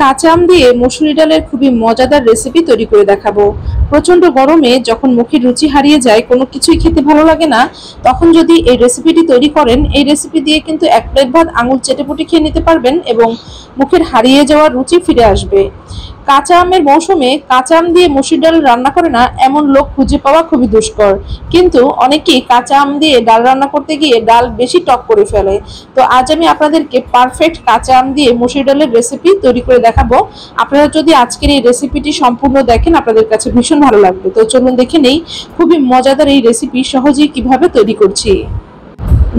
কাঁচা আম দিয়ে মসুরি ডালের খুবই মজাদার রেসিপি তৈরি করে দেখাবো। প্রচন্ড গরমে যখন মুখের রুচি হারিয়ে যায়, কোনো কিছুই খেতে ভালো লাগে না, তখন যদি এই রেসিপিটি তৈরি করেন, এই রেসিপি দিয়ে কিন্তু এক প্লেট ভাত আঙুল চেটেপুটে খেয়ে নিতে পারবেন এবং মুখের হারিয়ে যাওয়া রুচি ফিরে আসবে। কাঁচা আমের মৌসুমে কাঁচা আম দিয়ে মসুর ডাল রান্না করে না এমন লোক খুঁজে পাওয়া খুবই দুষ্কর, কিন্তু অনেকেই কাঁচা আম দিয়ে ডাল রান্না করতে গিয়ে ডাল বেশি টক করে ফেলে। তো আজ আমি আপনাদেরকে পারফেক্ট কাঁচা আম দিয়ে মসুর ডালের রেসিপি তৈরি করে দেখাবো। আপনারা যদি আজকের এই রেসিপিটি সম্পূর্ণ দেখেন, আপনাদের কাছে ভীষণ ভালো লাগবে। তো চলুন দেখে নেই খুবই মজাদার এই রেসিপি সহজেই কিভাবে তৈরি করছি।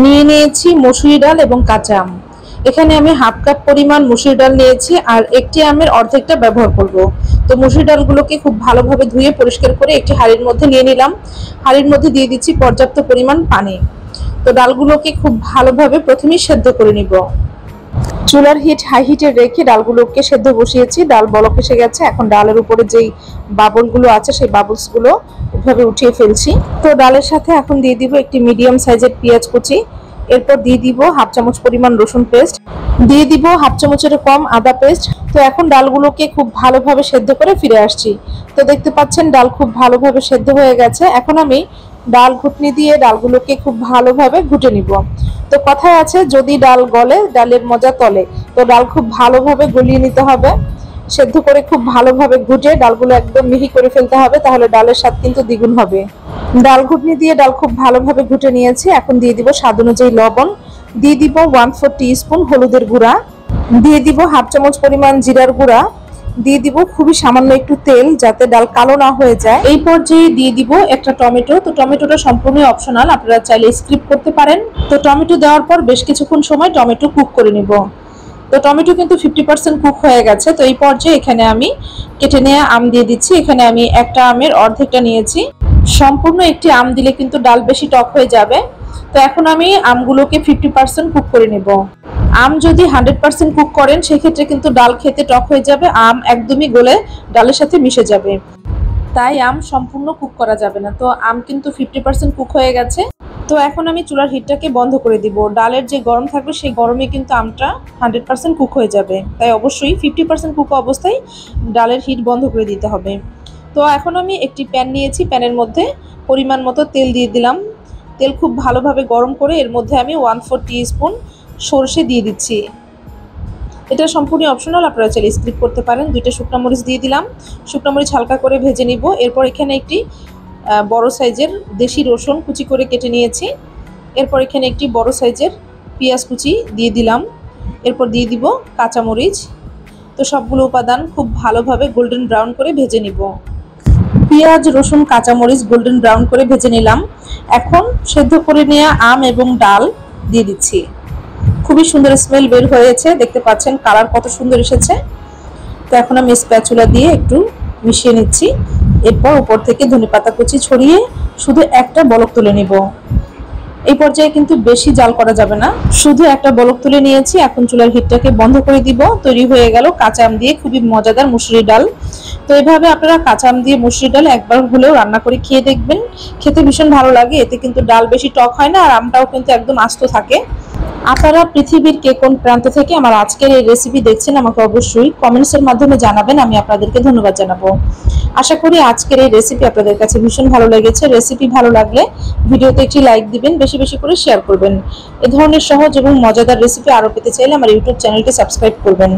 নিয়ে নিয়েছি মসুরি ডাল এবং কাঁচা আম। এখানে আমি হাফ কাপ পরিমাণ মসুর ডাল নিয়েছি আর একটি আমের অর্ধেকটা ব্যবহার করব। তো মসুর ডালগুলোকে খুব ভালোভাবে ধুয়ে পরিষ্কার করে একটি হাঁড়ির মধ্যে নিয়ে নিলাম। হাঁড়ির মধ্যে দিয়ে দিচ্ছি পর্যাপ্ত পরিমাণ পানি। তো ডালগুলোকে খুব ভালোভাবে প্রথমেই সেদ্ধ করে নিব। চুলার হিট হাই হিটে রেখে ডালগুলোকে সেদ্ধ বসিয়েছি। ডাল বলক এসে গেছে। এখন ডালের উপরে যেই বাবলগুলো আছে সেই বাবলসগুলো এভাবে উঠিয়ে ফেলছি। তো ডালের সাথে এখন দিয়ে দিব একটি মিডিয়াম সাইজের পেঁয়াজ কুচি। এরপর দিয়ে দিব হাফ চামচ পরিমাণ রসুন পেস্ট, দিয়ে দিব হাফ চামচের কম আদা পেস্ট। তো এখন ডালগুলোকে খুব ভালোভাবে সেদ্ধ করে ফিরে আসছি। তো দেখতে পাচ্ছেন ডাল খুব ভালোভাবে সেদ্ধ হয়ে গেছে। এখন আমি ডাল ঘুটনি দিয়ে ডালগুলোকে খুব ভালোভাবে ঘুটে নিব। তো কথায় আছে, যদি ডাল গলে ডালের মজা তলে। তো ডাল খুব ভালোভাবে গলিয়ে নিতে হবে। সেদ্ধ করে খুব ভালোভাবে ঘুটে ডালগুলো একদম মিহি করে ফেলতে হবে, তাহলে ডালের স্বাদ কিন্তু দ্বিগুণ হবে। ডাল ঘুটনি দিয়ে ডাল খুব ভালোভাবে ঘুটে নিয়েছি। এখন দিয়ে দিব স্বাদ অনুযায়ী লবণ, দিয়ে দিব 1/4 টিস্পুন হলুদের গুঁড়া, দিয়ে দিব হাফ চামচ পরিমাণ জিরার গুঁড়া, দিয়ে দিব খুবই সামান্য একটু তেল যাতে ডাল কালো না হয়ে যায়। এই পর্যায়ে দিয়ে দিব একটা টমেটো। তো টমেটোটা সম্পূর্ণ অপশনাল, আপনারা চাইলে স্কিপ করতে পারেন। তো টমেটো দেওয়ার পর বেশ কিছুক্ষণ সময় টমেটো কুক করে নিব। তো টমেটো কিন্তু 50% কুক হয়ে গেছে। তো এই পর্যায়ে এখানে আমি কেটে নেওয়া আম দিয়ে দিচ্ছি। এখানে আমি একটা আমের অর্ধেকটা নিয়েছি। সম্পূর্ণ একটি আম দিলে কিন্তু ডাল বেশি টক হয়ে যাবে। তো এখন আমি আমগুলোকে 50% কুক করে নেব। আম যদি 100% কুক করেন, সেক্ষেত্রে কিন্তু ডাল খেতে টক হয়ে যাবে, আম একদমই গলে ডালের সাথে মিশে যাবে। তাই আম সম্পূর্ণ কুক করা যাবে না। তো আম কিন্তু 50% কুক হয়ে গেছে। তো এখন আমি চুলার হিটটাকে বন্ধ করে দিব। ডালের যে গরম থাকবে সেই গরমে কিন্তু আমটা 100% কুক হয়ে যাবে। তাই অবশ্যই 50% কুক অবস্থায় ডালের হিট বন্ধ করে দিতে হবে। তো এখন আমি একটি প্যান নিয়েছি। প্যানের মধ্যে পরিমাণ মতো তেল দিয়ে দিলাম। তেল খুব ভালোভাবে গরম করে এর মধ্যে আমি 1/4 টিস্পুন সরষে দিয়ে দিচ্ছি। এটা সম্পূর্ণ অপশনাল, আপনারা চাইলে স্কিপ করতে পারেন। 2টা শুকনো মরিচ দিয়ে দিলাম। শুকনো মরিচ হালকা করে ভেজে নিব। এরপর এখানে একটি বড় সাইজের দেশি রসুন কুচি করে কেটে নিয়েছি। এরপর এখানে একটি বড় সাইজের পেঁয়াজ কুচি দিয়ে দিলাম। এরপর দিয়ে দিব কাঁচামরিচ। তো সবগুলো উপাদান খুব ভালোভাবে গোল্ডেন ব্রাউন করে ভেজে নিব। পেঁয়াজ, রসুন, কাঁচামরিচ গোল্ডেন ব্রাউন করে ভেজে নিলাম। এখন সেদ্ধ করে নেওয়া আম এবং ডাল দিয়ে দিচ্ছি। খুবই সুন্দর স্মেল বের হয়েছে, দেখতে পাচ্ছেন কালার কত সুন্দর এসেছে। তো এখন আমি স্প্যাচুলা দিয়ে একটু মিশিয়ে নিচ্ছি। এরপর উপর থেকে ধনেপাতা কুচি ছড়িয়ে শুধু একটা বলক তুলে নিব। এই পর্যায়ে কিন্তু বেশি জাল করা যাবে না, শুধু একটা বলক তুলে নিয়েছি। এখন চুলার হিটটাকে বন্ধ করে দিব। তৈরি হয়ে গেল কাঁচা আম দিয়ে খুবই মজাদার মুসুরি ডাল। তো এইভাবে আপনারা কাঁচা আম দিয়ে মুসুরি ডাল একবার হলেও রান্না করে খেয়ে দেখবেন, খেতে ভীষণ ভালো লাগে। এতে কিন্তু ডাল বেশি টক হয় না আর আমটাও কিন্তু একদম আস্ত থাকে। আপনারা পৃথিবীর কে কোন প্রান্ত থেকে আমার আজকের এই রেসিপি দেখছেন, আমাকে অবশ্যই কমেন্টসের মাধ্যমে জানাবেন। আমি আপনাদেরকে ধন্যবাদ জানাবো। আশা করি আজকের এই রেসিপি আপনাদের কাছে ভীষণ ভালো লেগেছে। রেসিপি ভালো লাগলে ভিডিওতে একটি লাইক দিবেন, বেশি বেশি করে শেয়ার করবেন। এ ধরনের সহজ এবং মজাদার রেসিপি আরও পেতে চাইলে আমার ইউটিউব চ্যানেলটি সাবস্ক্রাইব করবেন।